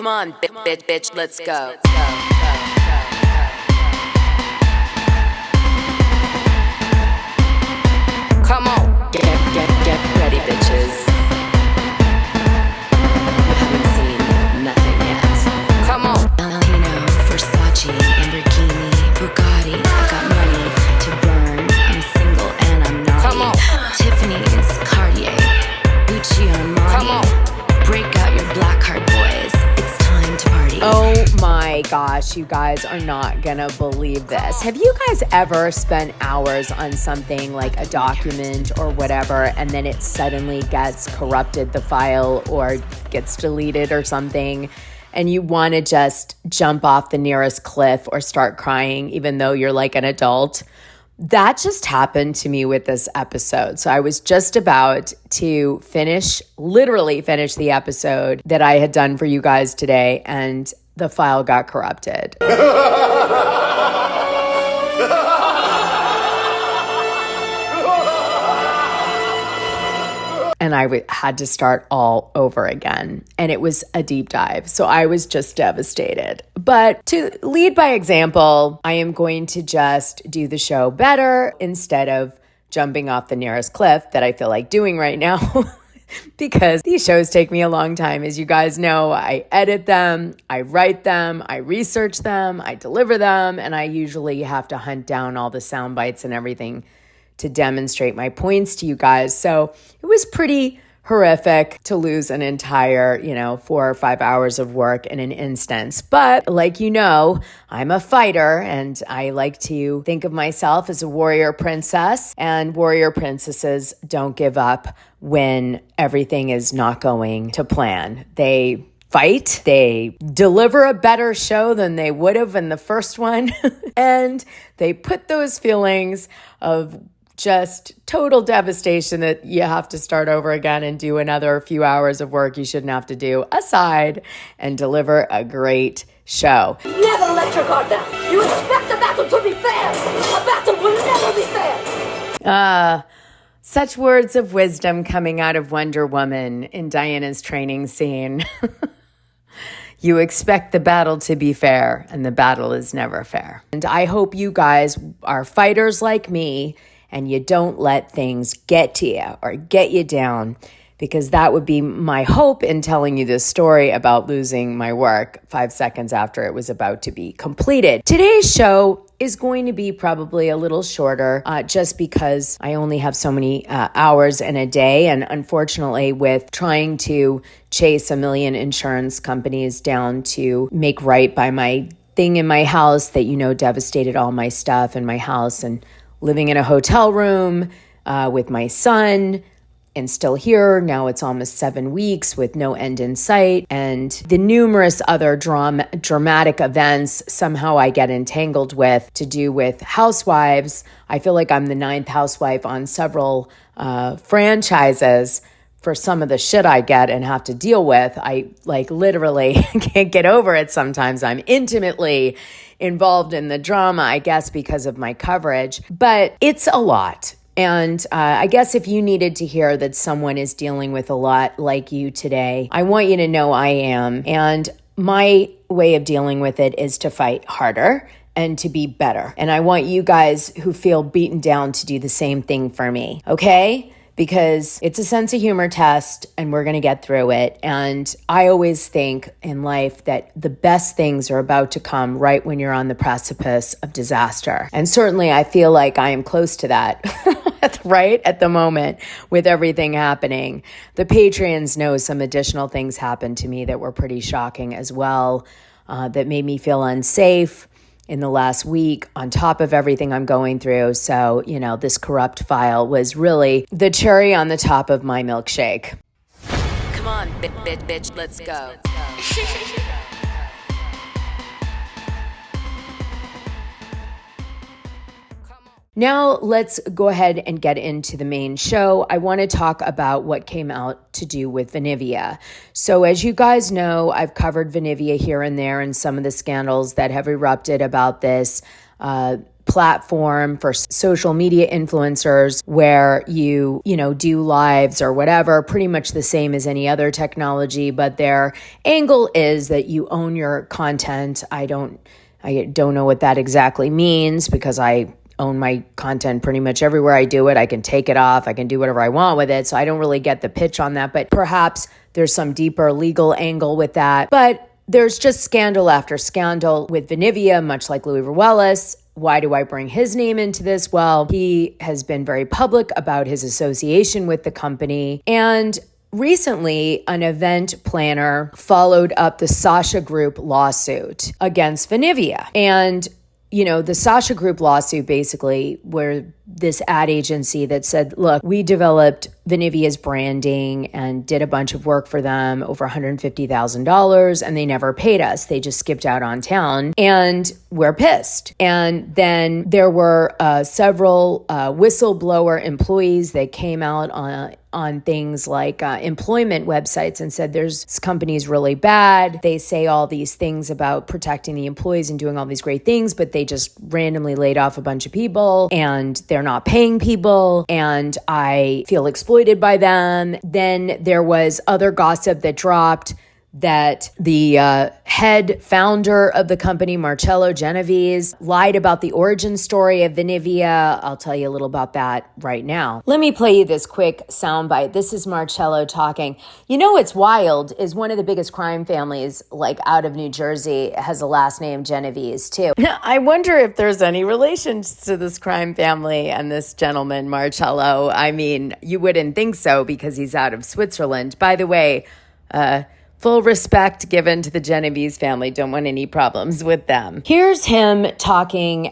Come on, bitch, let's go. Come on, get ready, bitches. You haven't seen nothing yet. Come on. Valentino, Versace, Lamborghini, Bugatti. I got money to burn. I'm single and I'm naughty. Come on. Tiffany's, Cartier, Gucci, Armani. Come on. Break out your black card, boys. It's time to party. Oh my gosh, you guys are not gonna believe this. Have you guys ever spent hours on something like a document or whatever, and then it suddenly gets corrupted, the file, or gets deleted or something, and you want to just jump off the nearest cliff or start crying even though you're like an adult? That just happened to me with this episode. So I was just about to literally finish the episode that I had done for you guys today, and the file got corrupted. And I had to start all over again. And it was a deep dive. So I was just devastated. But to lead by example, I am going to just do the show better instead of jumping off the nearest cliff that I feel like doing right now. Because these shows take me a long time. As you guys know, I edit them, I write them, I research them, I deliver them, and I usually have to hunt down all the sound bites and everything to demonstrate my points to you guys. So it was pretty horrific to lose an entire, 4 or 5 hours of work in an instance. But like you know, I'm a fighter, and I like to think of myself as a warrior princess, and warrior princesses don't give up when everything is not going to plan. They fight, they deliver a better show than they would have in the first one, and they put those feelings of just total devastation that you have to start over again and do another few hours of work you shouldn't have to do aside and deliver a great show. Never let your guard down. You expect the battle to be fair. A battle will never be fair. Such words of wisdom coming out of Wonder Woman in Diana's training scene. You expect the battle to be fair, and the battle is never fair. And I hope you guys are fighters like me, and you don't let things get to you or get you down, because that would be my hope in telling you this story about losing my work 5 seconds after it was about to be completed. Today's show is going to be probably a little shorter just because I only have so many hours in a day. And unfortunately, with trying to chase a million insurance companies down to make right by my thing in my house that, devastated all my stuff in my house, and living in a hotel room with my son, and still here. Now it's almost 7 weeks with no end in sight. And the numerous other dramatic events somehow I get entangled with to do with Housewives. I feel like I'm the 9th housewife on several franchises for some of the shit I get and have to deal with. I literally can't get over it sometimes. I'm intimately involved in the drama, I guess, because of my coverage. But it's a lot. And I guess if you needed to hear that someone is dealing with a lot like you today, I want you to know I am. And my way of dealing with it is to fight harder and to be better. And I want you guys who feel beaten down to do the same thing for me, okay? Because it's a sense of humor test, and we're going to get through it. And I always think in life that the best things are about to come right when you're on the precipice of disaster. And certainly I feel like I am close to that right at the moment with everything happening. The Patreons know some additional things happened to me that were pretty shocking as well, that made me feel unsafe in the last week on top of everything I'm going through. So, this corrupt file was really the cherry on the top of my milkshake. Come on, bitch, let's go. Now let's go ahead and get into the main show. I want to talk about what came out to do with Vinivia. So as you guys know, I've covered Vinivia here and there and some of the scandals that have erupted about this platform for social media influencers where you do lives or whatever, pretty much the same as any other technology, but their angle is that you own your content. I don't know what that exactly means because I own my content pretty much everywhere I do it. I can take it off. I can do whatever I want with it. So I don't really get the pitch on that, but perhaps there's some deeper legal angle with that. But there's just scandal after scandal with Vinivia, much like Louis Ruelas. Why do I bring his name into this? Well, he has been very public about his association with the company. And recently, an event planner followed up the Sasha Group lawsuit against Vinivia. And the Sasha Group lawsuit basically were this ad agency that said, look, we developed Vinivia's branding and did a bunch of work for them, over $150,000, and they never paid us. They just skipped out on town, and we're pissed. And then there were several whistleblower employees that came out on things like employment websites and said, this company's really bad. They say all these things about protecting the employees and doing all these great things, but they just randomly laid off a bunch of people and they're not paying people, and I feel exploited by them. Then there was other gossip that dropped that the head founder of the company, Marcello, Genovese, lied about the origin story of Vinivia. I'll tell you a little about that right now. Let me play you this quick soundbite. This is Marcello talking. What's wild is one of the biggest crime families, out of New Jersey, has a last name Genovese too. I wonder if there's any relations to this crime family and this gentleman, Marcello. I mean, you wouldn't think so because he's out of Switzerland. By the way, full respect given to the Genovese family. Don't want any problems with them. Here's him talking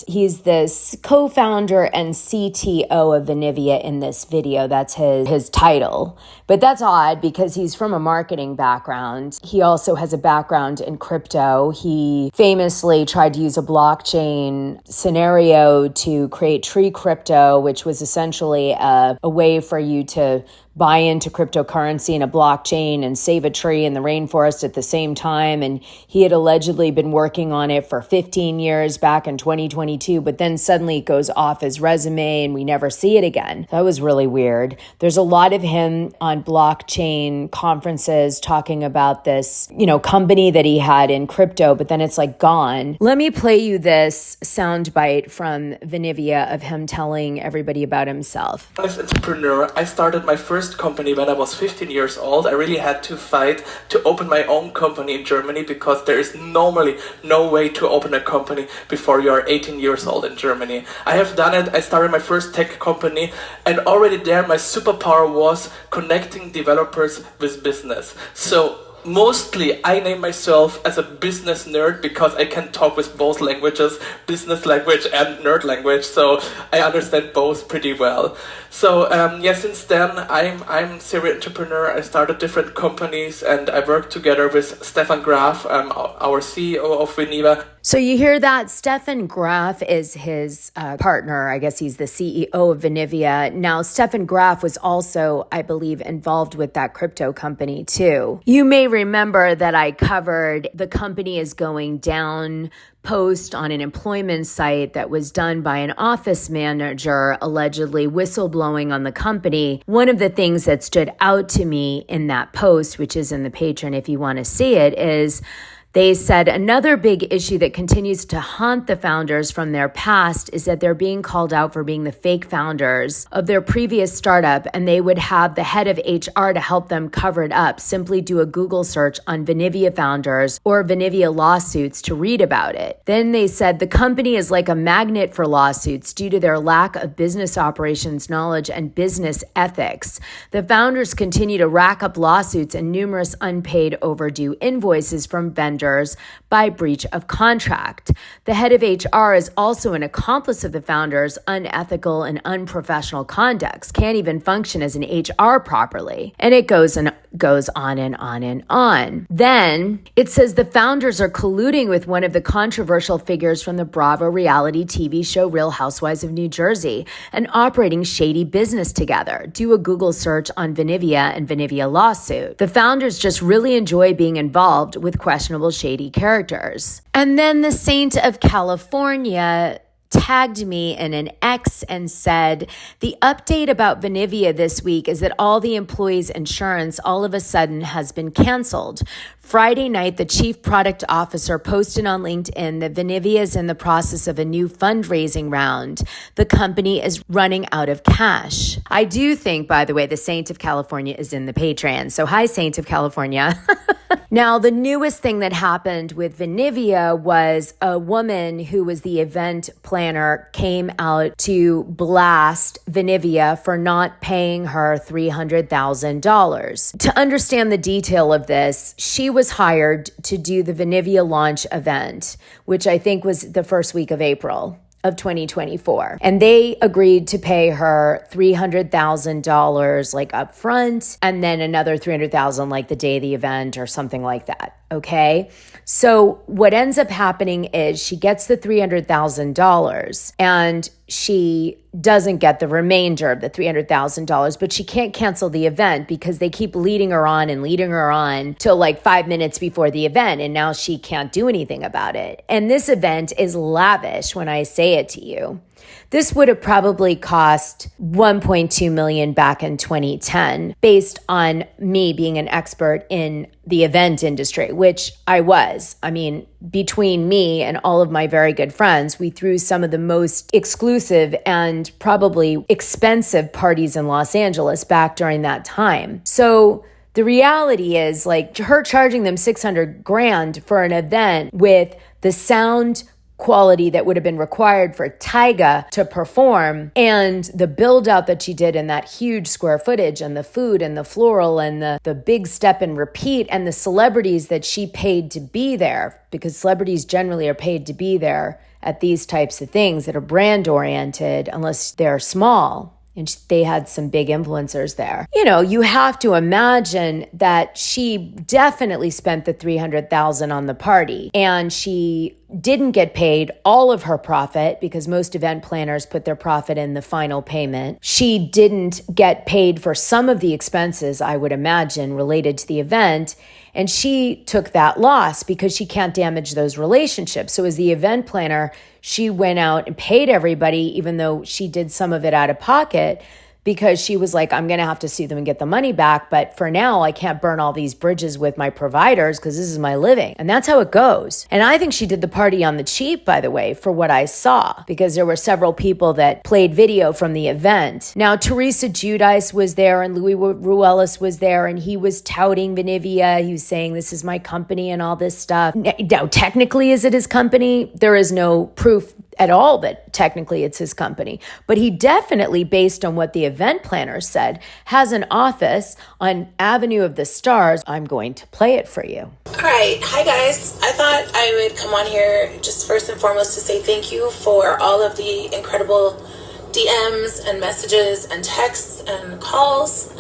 he's the co-founder and CTO of Vinivia in this video. That's his title. But that's odd because he's from a marketing background. He also has a background in crypto. He famously tried to use a blockchain scenario to create Tree Crypto, which was essentially a way for you to buy into cryptocurrency in a blockchain and save a tree in the rainforest at the same time. And he had allegedly been working on it for 15 years back in 2022, but then suddenly it goes off his resume and we never see it again. That was really weird. There's a lot of him on blockchain conferences talking about this, company that he had in crypto, but then it's gone. Let me play you this soundbite from Vinivia of him telling everybody about himself. As an entrepreneur, I started my first company when I was 15 years old. I really had to fight to open my own company in Germany because there is normally no way to open a company before you are 18 years old in Germany. I have done it. I started my first tech company, and already there my superpower was connecting developers with business. So mostly I name myself as a business nerd because I can talk with both languages, business language and nerd language, so I understand both pretty well. So since then I'm serial entrepreneur. I started different companies and I worked together with Stefan Graf, our CEO of Vinivia. So you hear that? Stefan Graf is his partner. I guess he's the CEO of Vinivia. Now, Stefan Graf was also, I believe, involved with that crypto company too. You may remember that I covered the company is going down post on an employment site that was done by an office manager allegedly whistleblowing on the company. One of the things that stood out to me in that post, which is in the Patreon if you want to see it, is they said another big issue that continues to haunt the founders from their past is that they're being called out for being the fake founders of their previous startup, and they would have the head of HR to help them cover it up. Simply do a Google search on Vinivia founders or Vinivia lawsuits to read about it. Then they said the company is like a magnet for lawsuits due to their lack of business operations knowledge and business ethics. The founders continue to rack up lawsuits and numerous unpaid overdue invoices from vendors by breach of contract. The head of HR is also an accomplice of the founders' unethical and unprofessional conducts, can't even function as an HR properly. And it goes on and on and on. Then it says the founders are colluding with one of the controversial figures from the Bravo reality TV show Real Housewives of New Jersey and operating shady business together. Do a Google search on Vinivia and Vinivia lawsuit. The founders just really enjoy being involved with questionable shady characters. And then the saint of California tagged me in an X and said, the update about Vinivia this week is that all the employees' insurance all of a sudden has been canceled. Friday night, the chief product officer posted on LinkedIn that Vinivia is in the process of a new fundraising round. The company is running out of cash. I do think, by the way, the Saint of California is in the Patreon. So hi, Saint of California. Now, the newest thing that happened with Vinivia was a woman who was the event planner came out to blast Vinivia for not paying her $300,000. To understand the detail of this, she was hired to do the Vinivia launch event, which I think was the first week of April of 2024. And they agreed to pay her $300,000 like up front, and then another $300,000 like the day of the event or something like that. Okay. So what ends up happening is she gets the $300,000 and she doesn't get the remainder of the $300,000, but she can't cancel the event because they keep leading her on till like 5 minutes before the event. And now she can't do anything about it. And this event is lavish when I say it to you. This would have probably cost $1.2 million back in 2010, based on me being an expert in the event industry, which I was. I mean, between me and all of my very good friends, we threw some of the most exclusive and probably expensive parties in Los Angeles back during that time. So the reality is, like, her charging them $600,000 for an event with the sound quality that would have been required for Tyga to perform, and the build out that she did in that huge square footage, and the food and the floral and the big step and repeat, and the celebrities that she paid to be there, because celebrities generally are paid to be there at these types of things that are brand oriented, unless they're small. And they had some big influencers there. You know, you have to imagine that she definitely spent the $300,000 on the party, and she didn't get paid all of her profit because most event planners put their profit in the final payment. She didn't get paid for some of the expenses, I would imagine, related to the event. And she took that loss because she can't damage those relationships. So as the event planner, she went out and paid everybody, even though she did some of it out of pocket, because she was like, I'm going to have to sue them and get the money back. But for now, I can't burn all these bridges with my providers because this is my living. And that's how it goes. And I think she did the party on the cheap, by the way, for what I saw, because there were several people that played video from the event. Now, Teresa Giudice was there and Louis Ruelas was there, and he was touting Vinivia. He was saying, this is my company and all this stuff. Now, technically, is it his company? There is no proof at all that technically it's his company. But he definitely, based on what the event planner said, has an office on Avenue of the Stars. I'm going to play it for you. All right. Hi, guys. I thought I would come on here just first and foremost to say thank you for all of the incredible DMs and messages and texts and calls.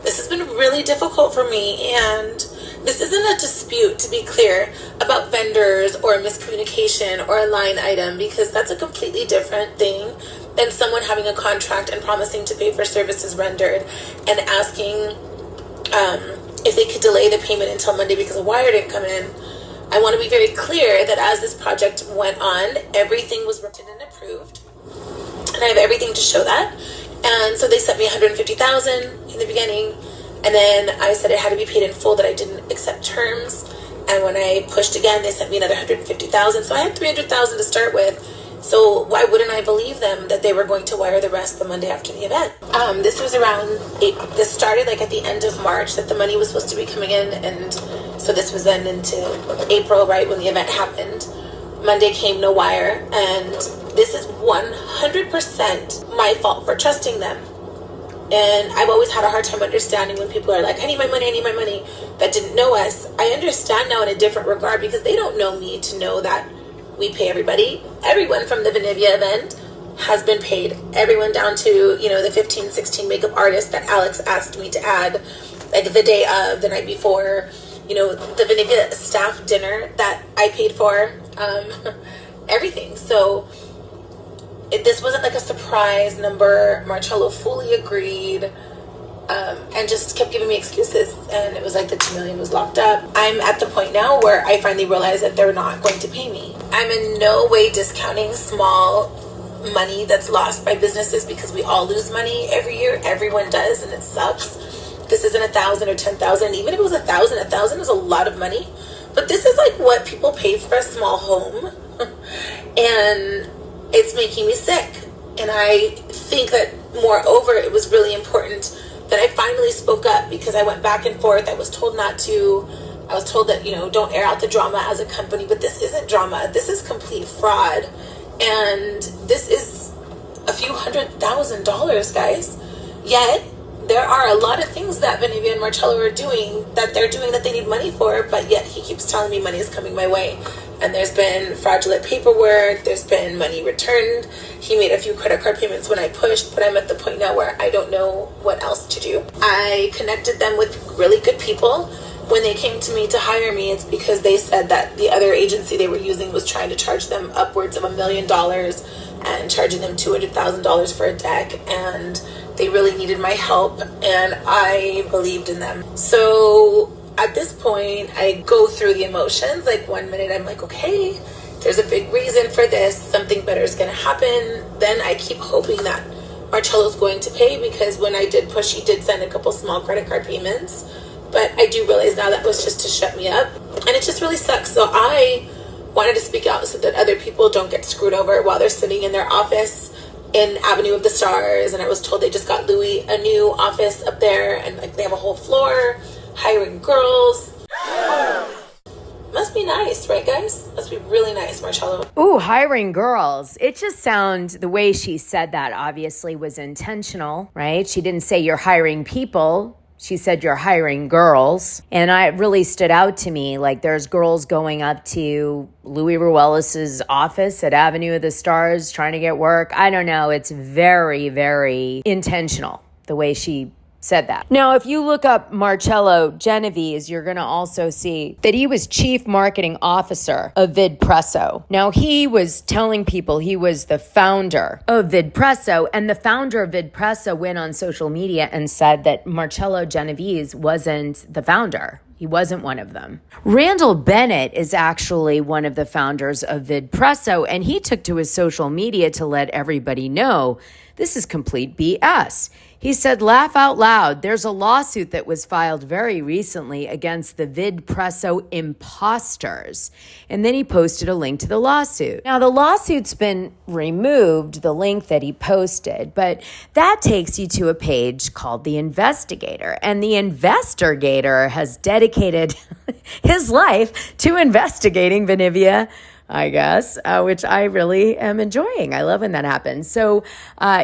This has been really difficult for me, and this isn't a dispute, to be clear, about vendors or miscommunication or a line item, because that's a completely different thing than someone having a contract and promising to pay for services rendered and asking if they could delay the payment until Monday because a wire didn't come in. I want to be very clear that as this project went on, everything was written and approved, and I have everything to show that. And so they sent me $150,000 in the beginning, and then I said it had to be paid in full, that I didn't accept terms. And when I pushed again, they sent me another $150,000. So I had $300,000 to start with. So why wouldn't I believe them that they were going to wire the rest the Monday after the event? This was around this started like at the end of March that the money was supposed to be coming in, and so this was then into April, right when the event happened. Monday came, no wire, and this is 100% my fault for trusting them. And I've always had a hard time understanding when people are like, I need my money, that didn't know us. I understand now in a different regard, because they don't know me to know that we pay everybody. Everyone from the Vinivia event has been paid. Everyone down to, the 15, 16 makeup artists that Alex asked me to add, like the day of, the night before, the Vinivia staff dinner that I paid for, everything. So this wasn't like a surprise number. Marcello fully agreed, and just kept giving me excuses. And it was like the $2 million was locked up. I'm at the point now where I finally realized that they're not going to pay me. I'm in no way discounting small money that's lost by businesses, because we all lose money every year. Everyone does, and it sucks. This isn't 1,000 or 10,000. Even if it was 1,000 is a lot of money. But this is like what people pay for a small home. And it's making me sick. And I think that, moreover, it was really important that I finally spoke up, because I went back and forth. I was told not to. I was told that, don't air out the drama as a company. But this isn't drama. This is complete fraud. And this is a few $100,000, guys. Yet, there are a lot of things that Vinivia and Marcello are doing that they need money for, but yet he keeps telling me money is coming my way. And there's been fraudulent paperwork, there's been money returned. He made a few credit card payments when I pushed, but I'm at the point now where I don't know what else to do. I connected them with really good people. When they came to me to hire me, it's because they said that the other agency they were using was trying to charge them upwards of $1 million and charging them $200,000 for a deck, and they really needed my help, and I believed in them. So at this point, I go through the emotions. Like, 1 minute I'm like, okay, there's a big reason for this, something better is going to happen. Then I keep hoping that Marcello's going to pay, because when I did push, he did send a couple small credit card payments. But I do realize now that was just to shut me up, and it just really sucks. So I wanted to speak out so that other people don't get screwed over while they're sitting in their office in Avenue of the Stars. And I was told they just got Louis a new office up there, and like they have a whole floor hiring girls. Must be nice, right, guys? Must be really nice, Marcello. Ooh, hiring girls. It just sounds, the way she said that obviously was intentional, right? She didn't say you're hiring people. She said you're hiring girls. And it really stood out to me. Like, there's girls going up to Louis Ruelas' office at Avenue of the Stars trying to get work. I don't know. It's very, very intentional, the way she said that. Now, if you look up Marcello Genovese, you're going to also see that he was chief marketing officer of VidPresso. Now, he was telling people he was the founder of VidPresso, and the founder of VidPresso went on social media and said that Marcello Genovese wasn't the founder. He wasn't one of them. Randall Bennett is actually one of the founders of VidPresso, and he took to his social media to let everybody know this is complete BS. He said, laugh out loud. There's a lawsuit that was filed very recently against the VidPresso imposters. And then he posted a link to the lawsuit. Now, the lawsuit's been removed, the link that he posted, but that takes you to a page called The Investigator. And The Investigator has dedicated his life to investigating Vinivia, I guess, which I really am enjoying. I love when that happens. So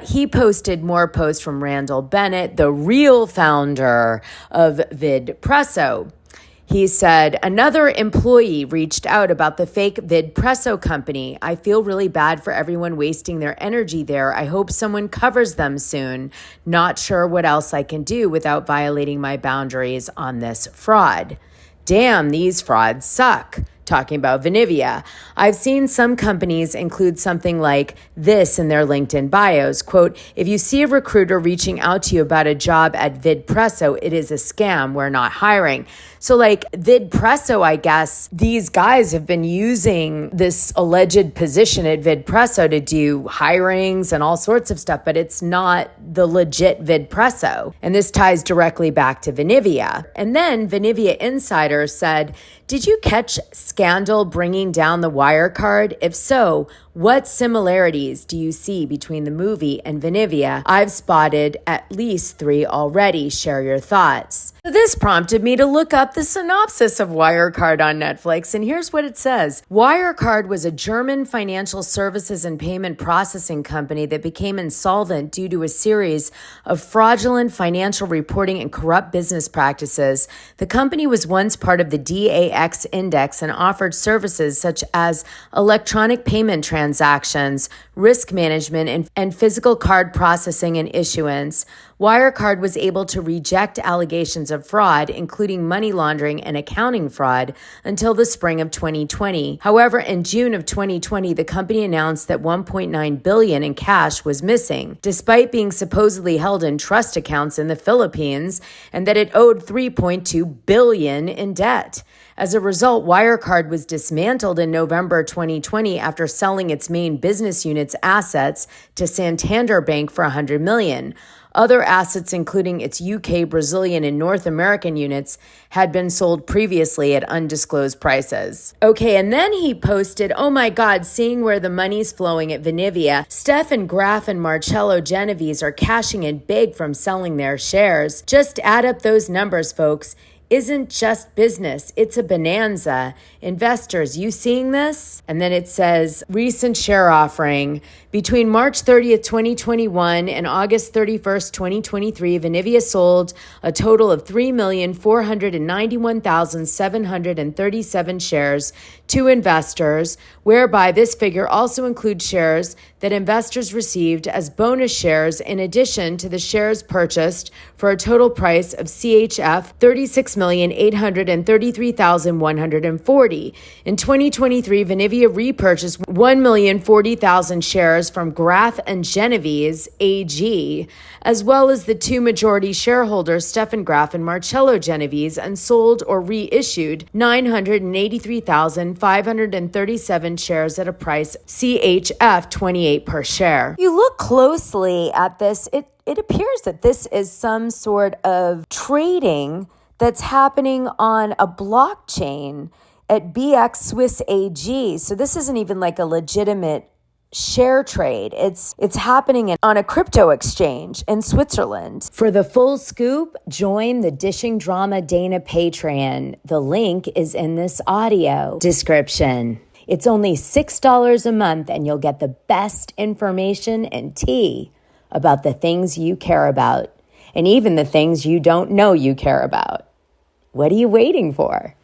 he posted more posts from Randall Bennett, the real founder of VidPresso. He said, another employee reached out about the fake VidPresso company. I feel really bad for everyone wasting their energy there. I hope someone covers them soon. Not sure what else I can do without violating my boundaries on this fraud. Damn, these frauds suck. Talking about Vinivia. I've seen some companies include something like this in their LinkedIn bios. Quote, if you see a recruiter reaching out to you about a job at VidPresso, it is a scam. We're not hiring. So like VidPresso, I guess, these guys have been using this alleged position at VidPresso to do hirings and all sorts of stuff, but it's not the legit VidPresso. And this ties directly back to Vinivia. And then Vinivia Insider said, did you catch Scandal bringing down the Wirecard? If so, what similarities do you see between the movie and Vinivia? I've spotted at least 3 already. Share your thoughts. This prompted me to look up the synopsis of Wirecard on Netflix, and here's what it says. Wirecard was a German financial services and payment processing company that became insolvent due to a series of fraudulent financial reporting and corrupt business practices. The company was once part of the DAX index and offered services such as electronic payment transactions, risk management, and physical card processing and issuance. Wirecard was able to reject allegations of fraud, including money laundering and accounting fraud, until the spring of 2020. However, in June of 2020, the company announced that $1.9 billion in cash was missing, despite being supposedly held in trust accounts in the Philippines, and that it owed $3.2 billion in debt. As a result, Wirecard was dismantled in November 2020 after selling its main business unit's assets to Santander Bank for $100 million. Other assets, including its UK, Brazilian, and North American units, had been sold previously at undisclosed prices. Okay, and then he posted, oh my God, seeing where the money's flowing at Vinivia, Stefan Graf and Marcello Genovese are cashing in big from selling their shares. Just add up those numbers, folks. Isn't just business, it's a bonanza. Investors, you seeing this? And then it says, recent share offering. Between March 30th, 2021 and August 31st, 2023, Vinivia sold a total of 3,491,737 shares to investors, whereby this figure also includes shares that investors received as bonus shares in addition to the shares purchased for a total price of CHF 36,833,140. In 2023, Vinivia repurchased 1,040,000 shares from Graf and Genovese AG, as well as the two majority shareholders, Stefan Graf and Marcello Genovese, and sold or reissued 983,537 shares at a price CHF 28 per share. You look closely at this, it appears that this is some sort of trading that's happening on a blockchain at BX Swiss AG. So this isn't even like a legitimate share trade. It's happening on a crypto exchange in Switzerland. For the full scoop, join the Dishing Drama Dana Patreon. The link is in this audio description. It's only $6 a month and you'll get the best information and tea about the things you care about and even the things you don't know you care about. What are you waiting for?